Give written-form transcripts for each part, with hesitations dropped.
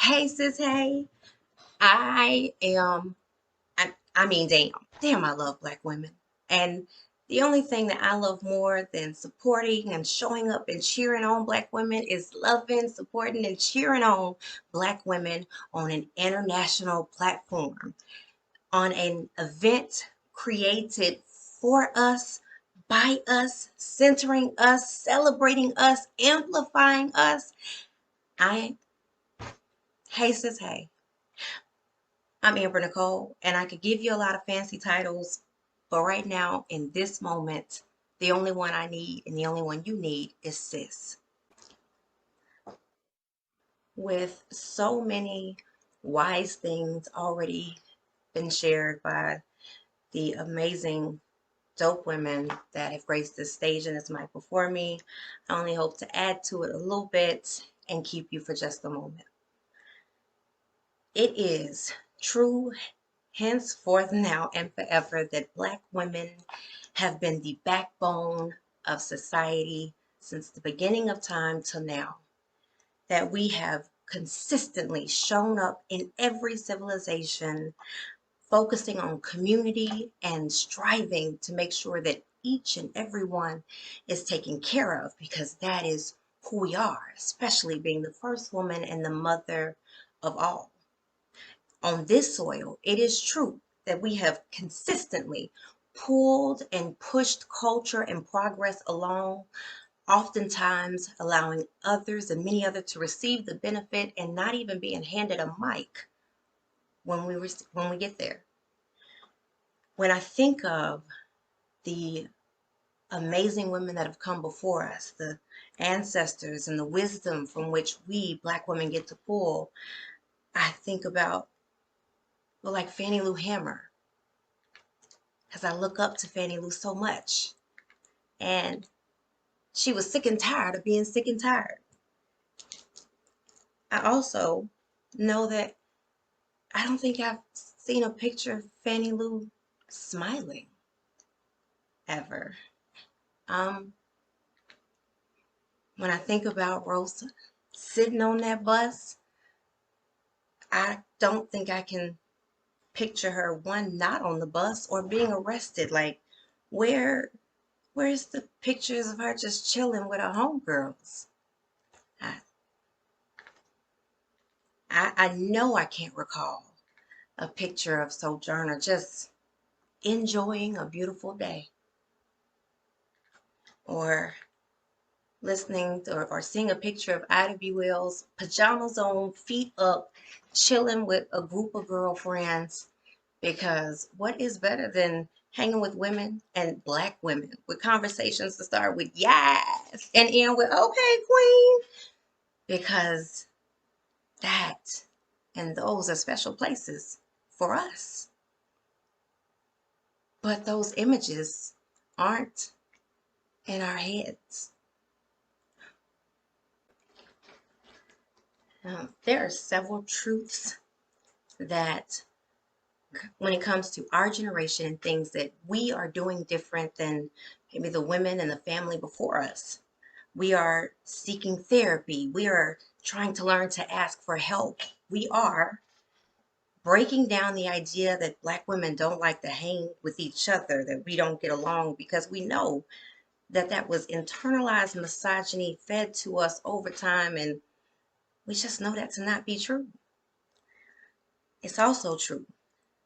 Hey sis, hey. I am damn, I love black women. And the only thing that I love more than supporting and showing up and cheering on black women is loving, supporting, and cheering on black women on an international platform, on an event created for us, by us, centering us, celebrating us, amplifying us. I Hey sis, hey. I'm Amber Nicole, and I could give you a lot of fancy titles, but right now, in this moment, the only one I need and the only one you need is sis. With so many wise things already been shared by the amazing, dope women that have graced this stage and this mic before me, I only hope to add to it a little bit and keep you for just a moment. It is true henceforth, now, and forever that Black women have been the backbone of society since the beginning of time till now. That we have consistently shown up in every civilization, focusing on community and striving to make sure that each and every one is taken care of because that is who we are, especially being the first woman and the mother of all. On this soil, it is true that we have consistently pulled and pushed culture and progress along, oftentimes allowing others and many others to receive the benefit and not even being handed a mic when we get there. When I think of the amazing women that have come before us, the ancestors and the wisdom from which we Black women get to pull, I think about, well, like Fannie Lou Hamer, because I look up to Fannie Lou so much. And she was sick and tired of being sick and tired. I also know that I don't think I've seen a picture of Fannie Lou smiling ever. Um, when I think about Rosa sitting on that bus, I don't think I can picture her one not on the bus or being arrested. Like, where where's the pictures of her just chilling with her homegirls? I, I know I can't recall a picture of Sojourner just enjoying a beautiful day or listening to, or seeing a picture of Ida B. Wells, pajamas on, feet up, chilling with a group of girlfriends. Because what is better than hanging with women and Black women with conversations to start with yes and end with okay, queen? Because that and those are special places for us. But those images aren't in our heads. There are several truths that, when it comes to our generation and things that we are doing different than maybe the women and the family before us. We are seeking therapy. We are trying to learn to ask for help. We are breaking down the idea that Black women don't like to hang with each other, that we don't get along because we know that that was internalized misogyny fed to us over time, and we just know that to not be true. It's also true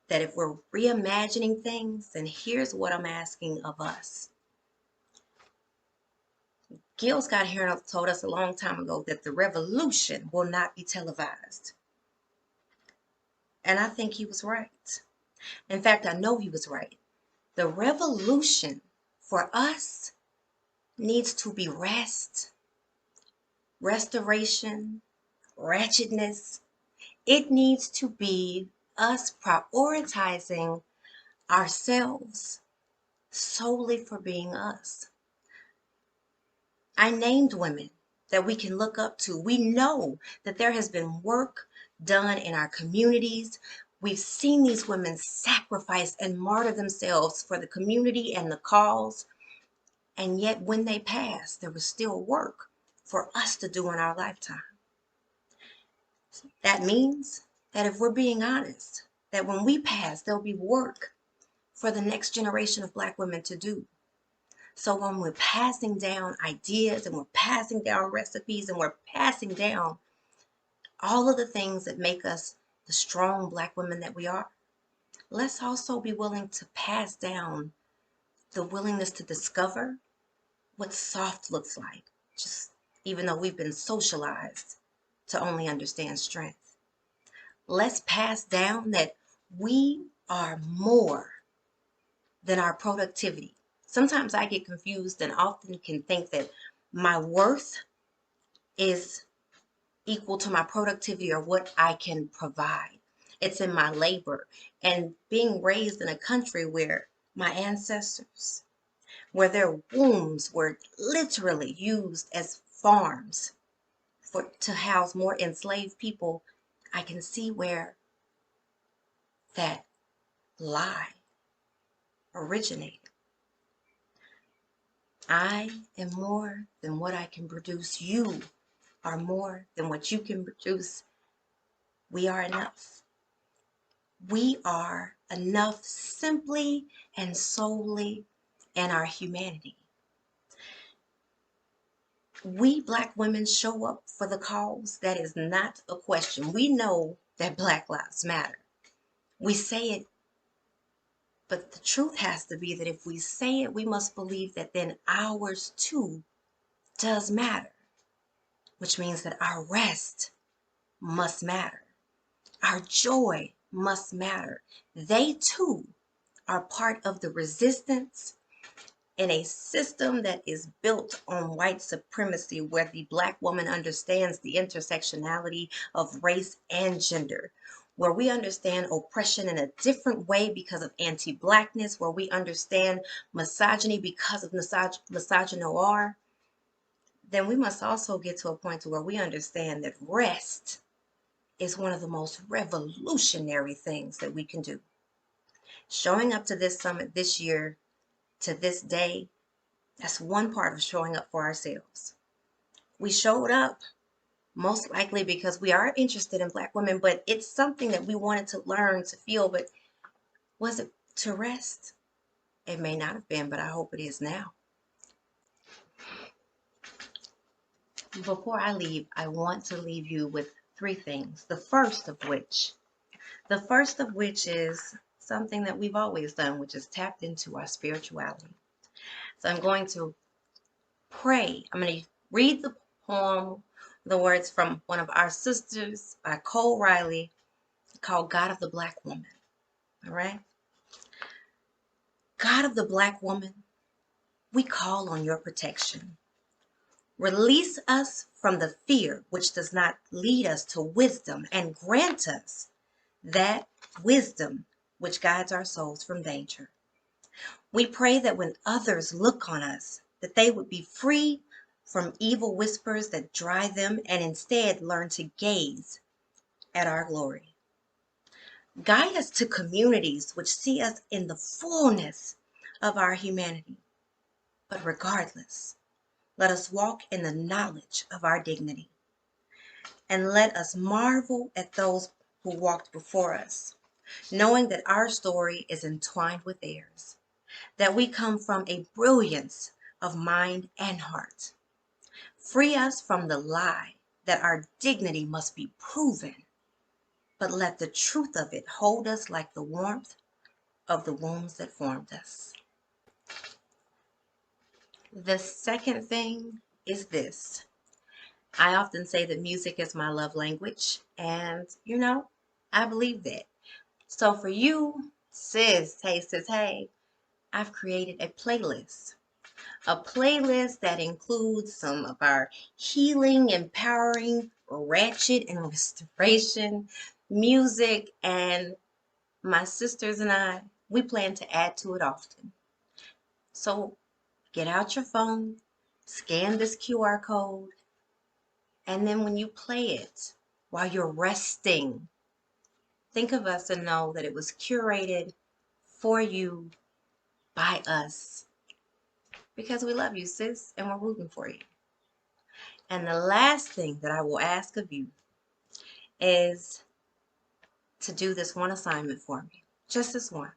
that if we're reimagining things, then here's what I'm asking of us. Gil Scott Heron told us a long time ago that the revolution will not be televised. And I think he was right. In fact, I know he was right. The revolution for us needs to be rest, restoration, ratchetness. It needs to be us prioritizing ourselves solely for being us. I named women that we can look up to. We know that there has been work done in our communities. We've seen these women sacrifice and martyr themselves for the community and the cause. And yet when they passed, there was still work for us to do in our lifetime. That means that if we're being honest, that when we pass, there'll be work for the next generation of Black women to do. So when we're passing down ideas and we're passing down recipes and we're passing down all of the things that make us the strong Black women that we are, let's also be willing to pass down the willingness to discover what soft looks like, just even though we've been socialized to only understand strength. Let's pass down that we are more than our productivity. Sometimes I get confused and often can think that my worth is equal to my productivity or what I can provide. It's in my labor. And being raised in a country where my ancestors, where their wombs were literally used as farms to house more enslaved people, I can see where that lie originated. I am more than what I can produce. You are more than what you can produce. We are enough. We are enough simply and solely in our humanity. We Black women show up for the cause. That is not a question. We know that Black lives matter. We say it, but the truth has to be that if we say it, we must believe that then ours too does matter, which means that our rest must matter. Our joy must matter. They too are part of the resistance in a system that is built on white supremacy, where the Black woman understands the intersectionality of race and gender, where we understand oppression in a different way because of anti-Blackness, where we understand misogyny because of misogynoir, then we must also get to a point where we understand that rest is one of the most revolutionary things that we can do. Showing up to this summit this year, to this day, that's one part of showing up for ourselves. We showed up most likely because we are interested in Black women, but it's something that we wanted to learn, to feel. But was it to rest? It may not have been, but I hope it is now. Before I leave, I want to leave you with three things. The first of which is something that we've always done, which is tapped into our spirituality. So I'm going to pray. I'm going to read the poem, the words from one of our sisters by Cole Riley, called God of the Black Woman. All right? God of the Black Woman, we call on your protection. Release us from the fear which does not lead us to wisdom, and grant us that wisdom which guides our souls from danger. We pray that when others look on us, that they would be free from evil whispers that dry them, and instead learn to gaze at our glory. Guide us to communities which see us in the fullness of our humanity. But regardless, let us walk in the knowledge of our dignity. And let us marvel at those who walked before us, knowing that our story is entwined with theirs, that we come from a brilliance of mind and heart. Free us from the lie that our dignity must be proven, but let the truth of it hold us like the warmth of the wombs that formed us. The second thing is this. I often say that music is my love language, and I believe that. So for you, sis, hey, I've created a playlist. A playlist that includes some of our healing, empowering, ratchet, and restoration music, and my sisters and I, we plan to add to it often. So get out your phone, scan this QR code, and then when you play it while you're resting, think of us and know that it was curated for you by us, because we love you, sis, and we're rooting for you. And the last thing that I will ask of you is to do this one assignment for me. Just this one.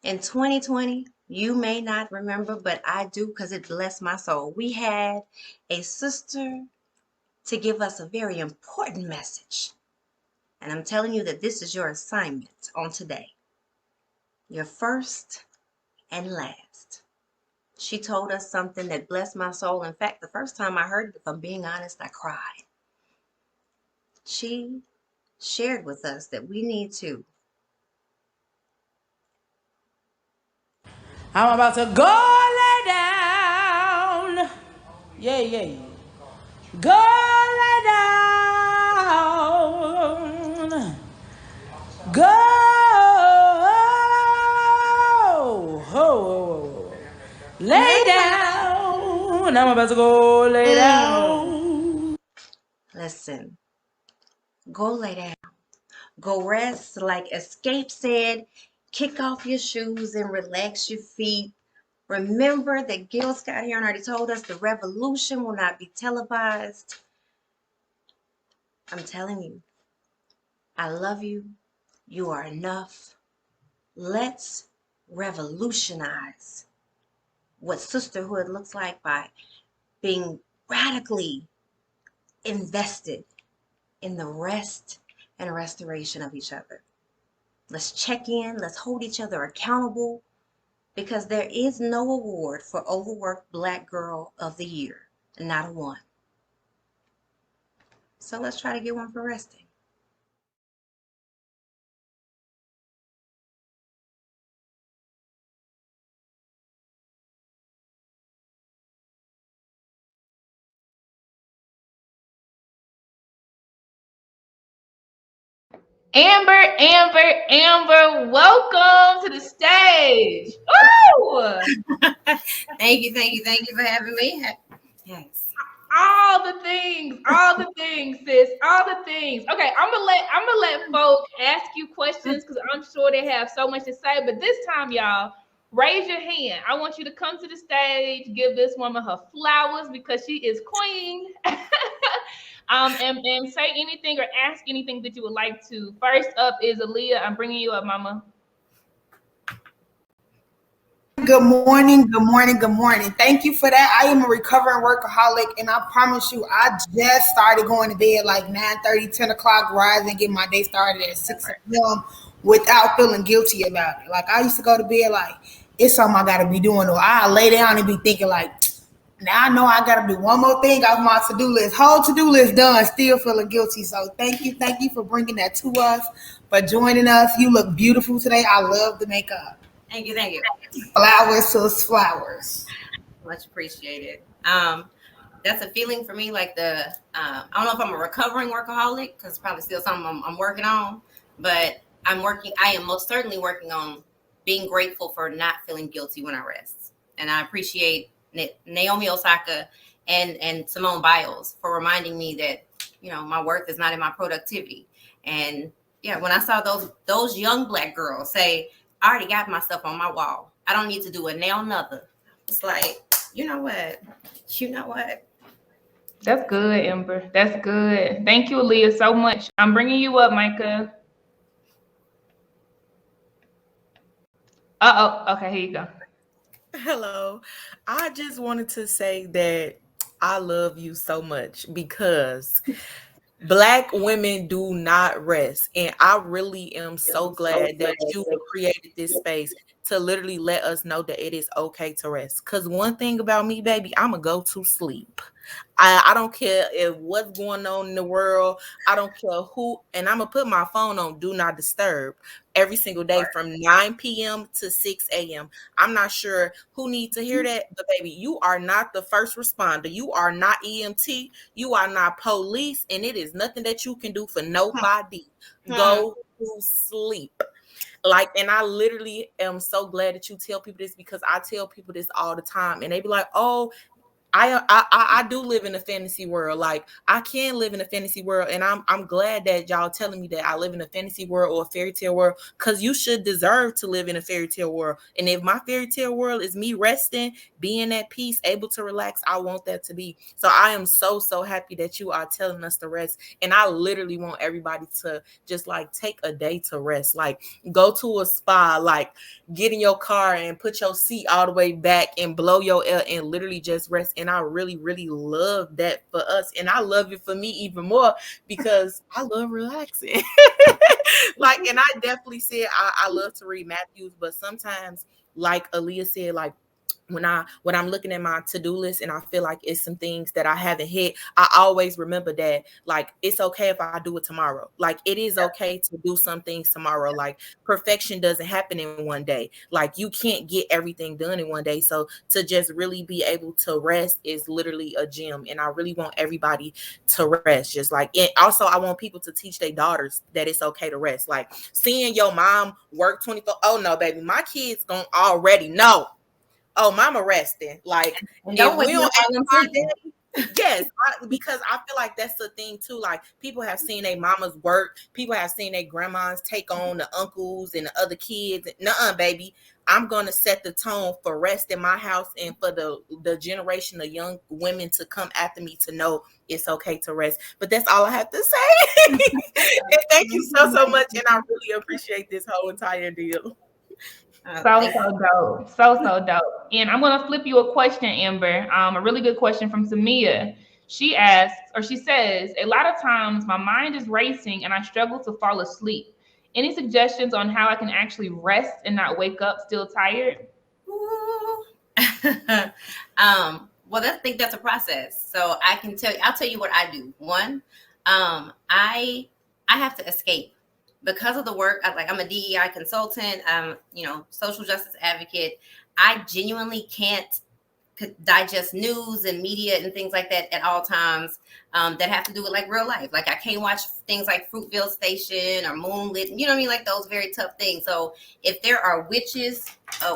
In 2020, you may not remember, but I do because it blessed my soul. We had a sister to give us a very important message. And I'm telling you that this is your assignment on today. Your first and last. She told us something that blessed my soul. In fact, the first time I heard it, if I'm being honest, I cried. She shared with us that we need to. I'm about to go lay down. Yeah, yeah, yeah. Go lay down. Go. Ho, ho, ho. Lay down. I'm about to go lay down. Listen, go lay down. Go rest. Like Escape said, kick off your shoes and relax your feet. Remember that Gil Scott Heron already told us the revolution will not be televised. I'm telling you, I love you. You are enough. Let's revolutionize what sisterhood looks like by being radically invested in the rest and restoration of each other. Let's check in. Let's hold each other accountable because there is no award for overworked Black Girl of the Year, not a one. So let's try to get one for resting. Amber, welcome to the stage. Woo! Thank you for having me. Yes. All the things, sis, all the things. Okay, I'm gonna let folks ask you questions because I'm sure they have so much to say. But this time, y'all, raise your hand. I want you to come to the stage, give this woman her flowers because she is queen. And say anything or ask anything that you would like to. First up is Aaliyah. I'm bringing you up, mama. Good morning, good morning, good morning. Thank you for that. I am a recovering workaholic, and I promise you, I just started going to bed like 9:30, 10 o'clock, rise and get my day started at 6 a.m. without feeling guilty about it. Like, I used to go to bed like, it's something I got to be doing, or I lay down and be thinking like, now I know I got to do one more thing off my to-do list. Whole to-do list done, still feeling guilty. So thank you for bringing that to us, for joining us. You look beautiful today. I love the makeup. Thank you. Flowers to flowers. Much appreciated. That's a feeling for me, like I don't know if I'm a recovering workaholic because it's probably still something I'm working on, but I am most certainly working on being grateful for not feeling guilty when I rest. And I appreciate Naomi Osaka and Simone Biles for reminding me that, my worth is not in my productivity. And yeah, when I saw those young Black girls say, I already got my stuff on my wall, I don't need to do a nail another. It's like, you know what? That's good, Amber. That's good. Thank you, Aaliyah, so much. I'm bringing you up, Micah. Okay, here you go. Hello. I just wanted to say that I love you so much because Black women do not rest. And I really am so glad that you created this space to literally let us know that it is okay to rest. Because one thing about me, baby, I'm going to go to sleep. I don't care if what's going on in the world. I don't care who. And I'm going to put my phone on Do Not Disturb every single day from 9 p.m. to 6 a.m. I'm not sure who needs to hear that, but baby, you are not the first responder. You are not EMT. You are not police, and it is nothing that you can do for nobody. Go to sleep. And I literally am so glad that you tell people this because I tell people this all the time, and they be like, oh, I do live in a fantasy world. Like I can live in a fantasy world, and I'm glad that y'all telling me that I live in a fantasy world or a fairy tale world, because you should deserve to live in a fairy tale world. And if my fairy tale world is me resting, being at peace, able to relax, I want that to be. So I am so happy that you are telling us to rest. And I literally want everybody to just like take a day to rest. Like go to a spa, like get in your car and put your seat all the way back and blow your air and literally just rest. And I really love that for us. And I love it for me even more because I love relaxing. Like, and I definitely said I love to read Matthews, but sometimes, like Aaliyah said, like when I'm looking at my to-do list and I feel like it's some things that I haven't hit, I always remember that like it's okay if I do it tomorrow. Like it is okay to do some things tomorrow. Like perfection doesn't happen in one day. Like you can't get everything done in one day. So to just really be able to rest is literally a gem. And I really want everybody to rest. Just like, and also I want people to teach their daughters that it's okay to rest. Like seeing your mom work 24, oh no, baby, my kids gonna already know. Oh, mama resting. Like And if don't wake we me don't up while I'm ask our sleeping. yes, because I feel like that's the thing too. Like people have seen their mamas work, people have seen their grandmas take on the uncles and the other kids. Nuh-uh, baby. I'm gonna set the tone for rest in my house and for the generation of young women to come after me to know it's okay to rest. But that's all I have to say. And thank you so much, and I really appreciate this whole entire deal. So Thank so dope, so dope. And I'm gonna flip you a question, Amber. A really good question from Samia. She asks, or she says, a lot of times my mind is racing and I struggle to fall asleep. Any suggestions on how I can actually rest and not wake up still tired? you. Well, I think that's a process. So I'll tell you what I do. One, I have to escape because of the work. I'm a DEI consultant. Social justice advocate. I genuinely can't digest news and media and things like that at all times, that have to do with like real life. Like I can't watch things like Fruitville Station or Moonlit, you know what I mean? Like those very tough things. So if there are witches,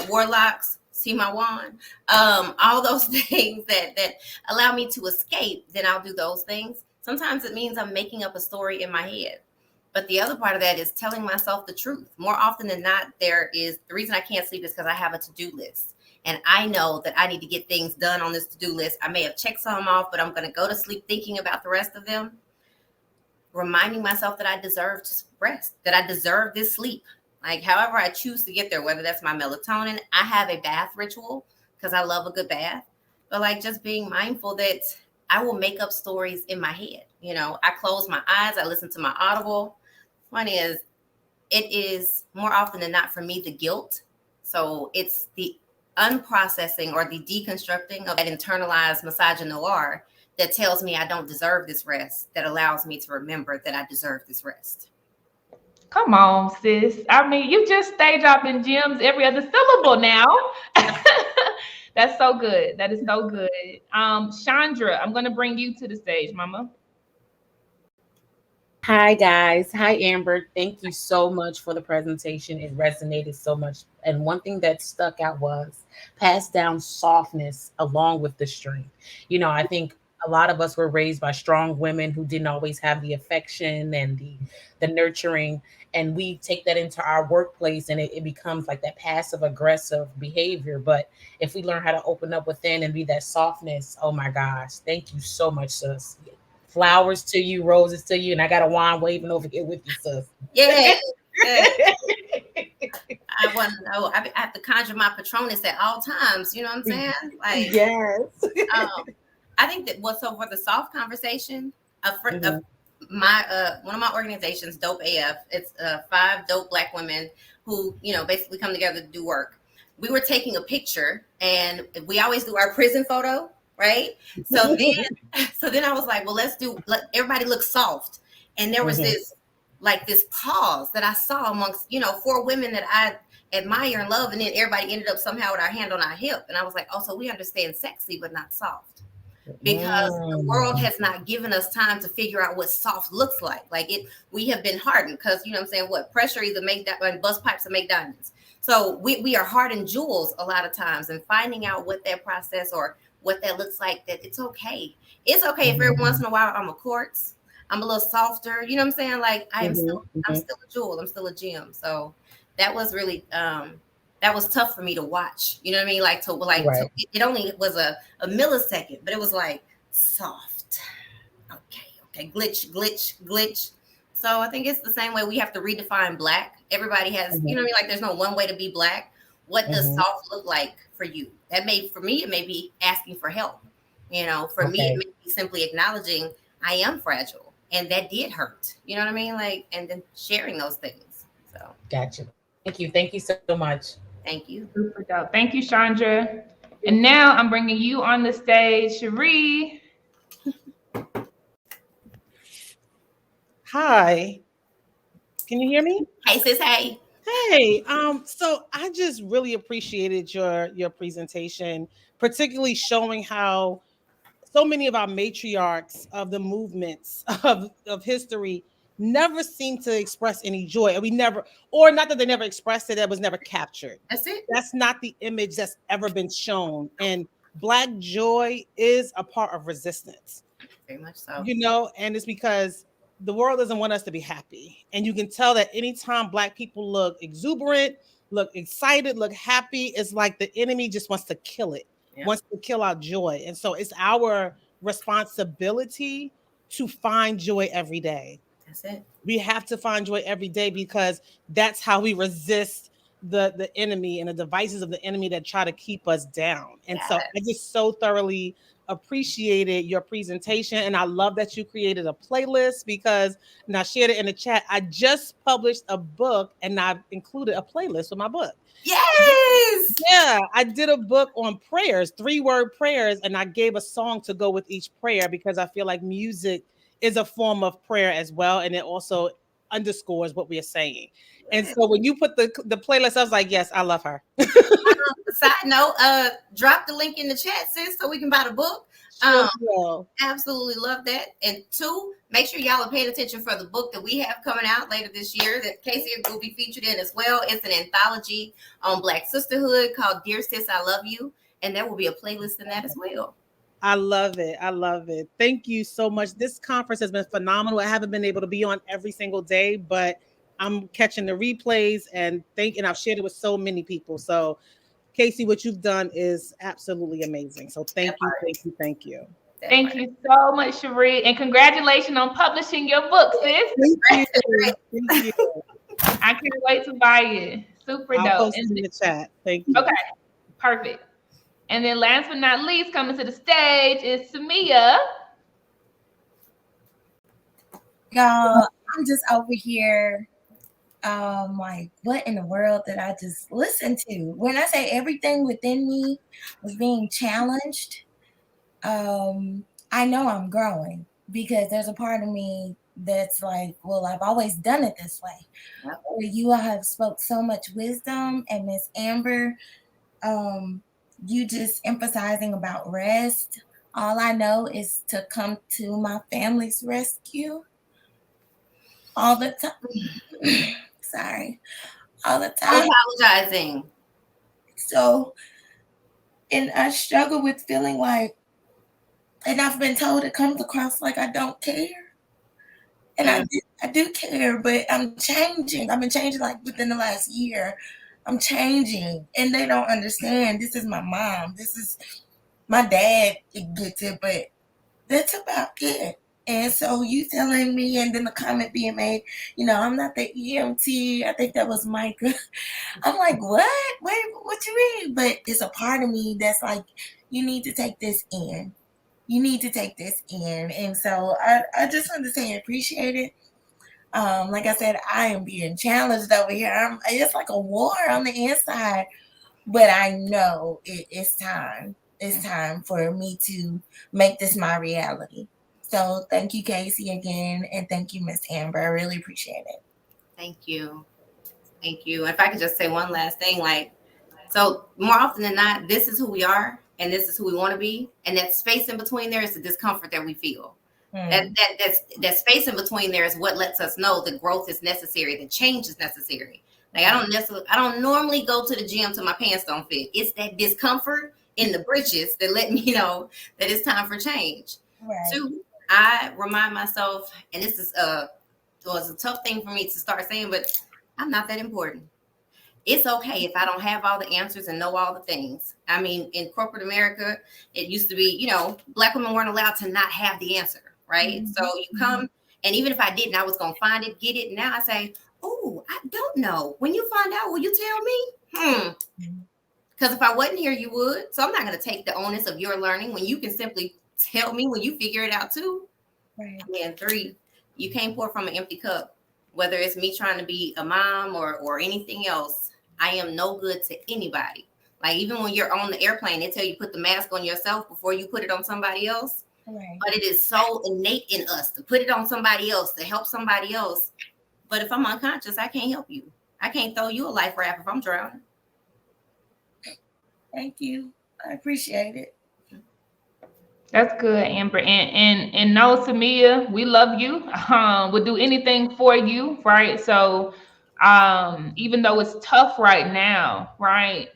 warlocks, see my wand, all those things that allow me to escape, then I'll do those things. Sometimes it means I'm making up a story in my head. But the other part of that is telling myself the truth. More often than not, the reason I can't sleep is because I have a to-do list. And I know that I need to get things done on this to-do list. I may have checked some off, but I'm going to go to sleep thinking about the rest of them, reminding myself that I deserve to rest, that I deserve this sleep. Like however I choose to get there, whether that's my melatonin. I have a bath ritual because I love a good bath. But like just being mindful that I will make up stories in my head. I close my eyes, I listen to my Audible. One is, it is more often than not for me the guilt. So it's the unprocessing or the deconstructing of that internalized misogynoir that tells me I don't deserve this rest, that allows me to remember that I deserve this rest. Come on, sis. I mean, you just stay dropping gems every other syllable now. That's so good. That is so good. Chandra, I'm gonna bring you to the stage, mama. Hi, guys. Hi, Amber. Thank you so much for the presentation. It resonated so much. And one thing that stuck out was pass down softness along with the strength. I think a lot of us were raised by strong women who didn't always have the affection and the nurturing. And we take that into our workplace and it becomes like that passive aggressive behavior. But if we learn how to open up within and be that softness, oh my gosh, thank you so much, sis. Flowers to you, roses to you, and I got a wand waving over here with you, sis. Yeah. I want to know. I have to conjure my Patronus at all times. You know what I'm saying? Like, yes. I think that for the soft conversation, a friend of my one of my organizations, Dope AF. It's 5 dope Black women who basically come together to do work. We were taking a picture, and we always do our prison photo. Right. So then I was like, well, let everybody look soft. And there was this pause that I saw amongst, 4 women that I admire and love. And then everybody ended up somehow with our hand on our hip. And I was like, oh, so we understand sexy, but not soft, because the world has not given us time to figure out what soft looks like. We have been hardened because, what pressure either make that and bust pipes or make diamonds. So we are hardened jewels a lot of times, and finding out what that process or what that looks like, that it's okay. It's okay if every once in a while I'm a quartz, I'm a little softer. You know what I'm saying? Like I'm still a jewel. I'm still a gem. So that was really that was tough for me to watch. You know what I mean? Right. It only was a millisecond, but it was like soft. Okay, glitch. So I think it's the same way we have to redefine black. Everybody has, you know what I mean? Like there's no one way to be black. What does soft look like for you? For me, it may be asking for help. You know, for me, it may be simply acknowledging I am fragile and that did hurt. You know what I mean? Like, and then sharing those things. So Gotcha. Thank you so much. thank you. Super dope. Thank you, Chandra. And now I'm bringing you on the stage, Cherie. Hi. Can you hear me? Hey, sis, hey. Hey, so I just really appreciated your presentation, particularly showing how so many of our matriarchs of the movements of history never seem to express any joy. We never, or not that they never expressed it, that was never captured. That's it. That's not the image that's ever been shown. And Black joy is a part of resistance. Very much so. You know, and it's because the world doesn't want us to be happy. And you can tell that anytime Black people look exuberant, look excited, look happy, it's like the enemy just wants to kill it, wants to kill our joy. And so it's our responsibility to find joy every day. That's it. We have to find joy every day because that's how we resist the enemy and the devices of the enemy that try to keep us down. And so I just so thoroughly appreciated your presentation, and I love that you created a playlist because, and I shared it in the chat, I just published a book and I've included a playlist with my book. Yes. Yeah, I did a book on prayers, 3-word prayers, and I gave a song to go with each prayer because I feel like music is a form of prayer as well, and it also underscores what we are saying. And so when you put the playlist, I was like, yes, I love her. Side note, drop the link in the chat, sis, so we can buy the book. Absolutely love that. And 2, make sure y'all are paying attention for the book that we have coming out later this year that Casey will be featured in as well. It's an anthology on Black sisterhood called Dear Sis, I Love You. And there will be a playlist in that as well. I love it. I love it. Thank you so much. This conference has been phenomenal. I haven't been able to be on every single day, but I'm catching the replays and I've shared it with so many people. So Casey, what you've done is absolutely amazing. So thank you. Thank you so much, Cherie. And congratulations on publishing your book, sis. Thank you. I can't wait to buy it. Super dope. I'll post it in the chat. Thank you. Okay, perfect. And then last but not least, coming to the stage is Samia. Y'all, I'm just over here like, what in the world did I just listen to? When I say everything within me was being challenged, I know I'm growing because there's a part of me that's like, well, I've always done it this way. Yep. You all have spoke so much wisdom, and Miss Amber, you just emphasizing about rest. All I know is to come to my family's rescue all the time. Sorry. All the time. I'm apologizing. So, and I struggle with feeling like, and I've been told it comes across like I don't care. And I do care, but I'm changing. I've been changing like within the last year. I'm changing, and they don't understand. This is my mom. This is my dad. It gets it, but that's about it. And so you telling me, and then the comment being made, you know, I'm not the EMT. I think that was Micah. I'm like, what? Wait, what you mean? But it's a part of me that's like, you need to take this in. You need to take this in. And so I just want to say I appreciate it. Like I said, I am being challenged over here. It's like a war on the inside, but I know it's time. It's time for me to make this my reality. So thank you, Casey, again, and thank you, Miss Amber. I really appreciate it. Thank you. Thank you. If I could just say one last thing, like, so more often than not, this is who we are and this is who we want to be. And that space in between there is the discomfort that we feel. That space in between there is what lets us know that growth is necessary, that change is necessary. Like I don't normally go to the gym till my pants don't fit. It's that discomfort in the britches that let me know that it's time for change. Right. 2, I remind myself, and this is was a tough thing for me to start saying, but I'm not that important. It's okay if I don't have all the answers and know all the things. I mean, in corporate America, it used to be, Black women weren't allowed to not have the answer, right? Mm-hmm. So you come, and even if I didn't, I was going to find it, get it. Now I say, oh, I don't know. When you find out, will you tell me? Because if I wasn't here, you would. So I'm not going to take the onus of your learning when you can simply tell me when you figure it out too. Right. And 3, you can't pour from an empty cup. Whether it's me trying to be a mom or anything else, I am no good to anybody. Like even when you're on the airplane, they tell you put the mask on yourself before you put it on somebody else. Right. But it is so innate in us to put it on somebody else, to help somebody else. But if I'm unconscious, I can't help you. I can't throw you a life raft if I'm drowning. Thank you. I appreciate it. That's good, Amber. And no, Samia, we love you. We'll do anything for you, right? So even though it's tough right now, right?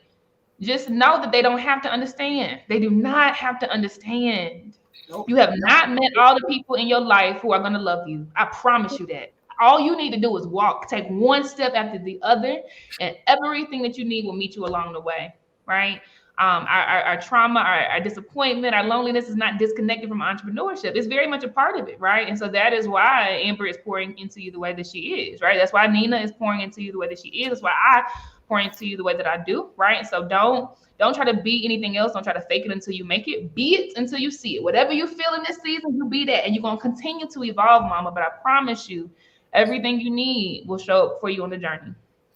Just know that they don't have to understand. They do not have to understand. Nope. You have not met all the people in your life who are going to love you. I promise you that. All you need to do is walk, take one step after the other, and everything that you need will meet you along the way, right? Our trauma, our disappointment, our loneliness is not disconnected from entrepreneurship. It's very much a part of it, right? And so that is why Amber is pouring into you the way that she is, right? That's why Nina is pouring into you the way that she is. That's why I pour into you the way that I do, right? So don't try to be anything else. Don't try to fake it until you make it. Be it until you see it. Whatever you feel in this season, you be that. And you're going to continue to evolve, mama. But I promise you, everything you need will show up for you on the journey.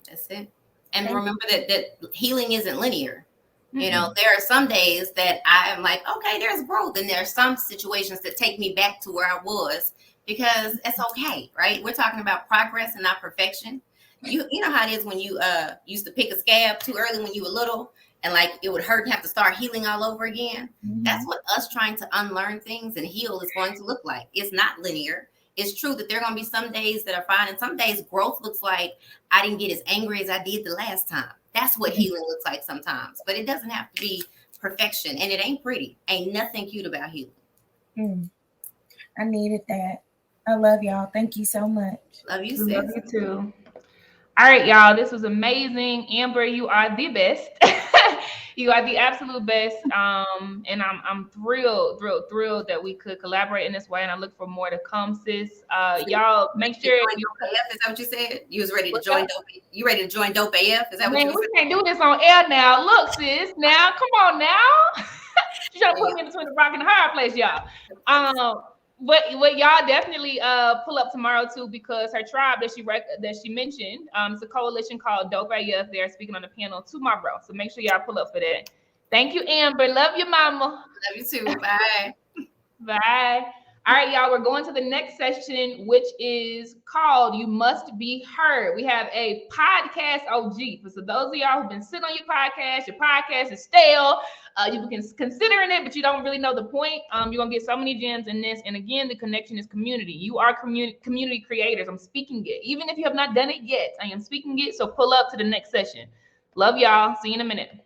That's it. And remember that healing isn't linear. You know, there are some days that I am like, okay, there's growth. And there are some situations that take me back to where I was because it's okay, right? We're talking about progress and not perfection. You know how it is when you used to pick a scab too early when you were little and like it would hurt and have to start healing all over again. Mm-hmm. That's what us trying to unlearn things and heal is going to look like. It's not linear. It's true that there are going to be some days that are fine. And some days growth looks like I didn't get as angry as I did the last time. That's what healing looks like sometimes. But it doesn't have to be perfection. And it ain't pretty. Ain't nothing cute about healing. I needed that. I love y'all. Thank you so much. Love you, sis. Love you too. All right, y'all. This was amazing. Amber, you are the best. You are the absolute best. And I'm thrilled that we could collaborate in this way. And I look for more to come, sis. Y'all make sure. Is that what you said? You was ready to join Dope? You ready to join Dope AF? Is that what you said? We can't do this on air now. Look, sis. Now, come on now. You trying to put me in between the rock and the hard place, y'all. But y'all definitely pull up tomorrow too because her tribe that she mentioned, it's a coalition called Dope AF. They're speaking on the panel tomorrow, so make sure y'all pull up for that. Thank you, Amber. Love you, mama. Love you too. Bye. Bye. All right, y'all. We're going to the next session, which is called "You Must Be Heard." We have a podcast OG. So those of y'all who've been sitting on your podcast is stale. You've been considering it, but you don't really know the point. You're gonna get so many gems in this. And again, the connection is community. You are community creators. I'm speaking it. Even if you have not done it yet, I am speaking it. So pull up to the next session. Love y'all. See you in a minute.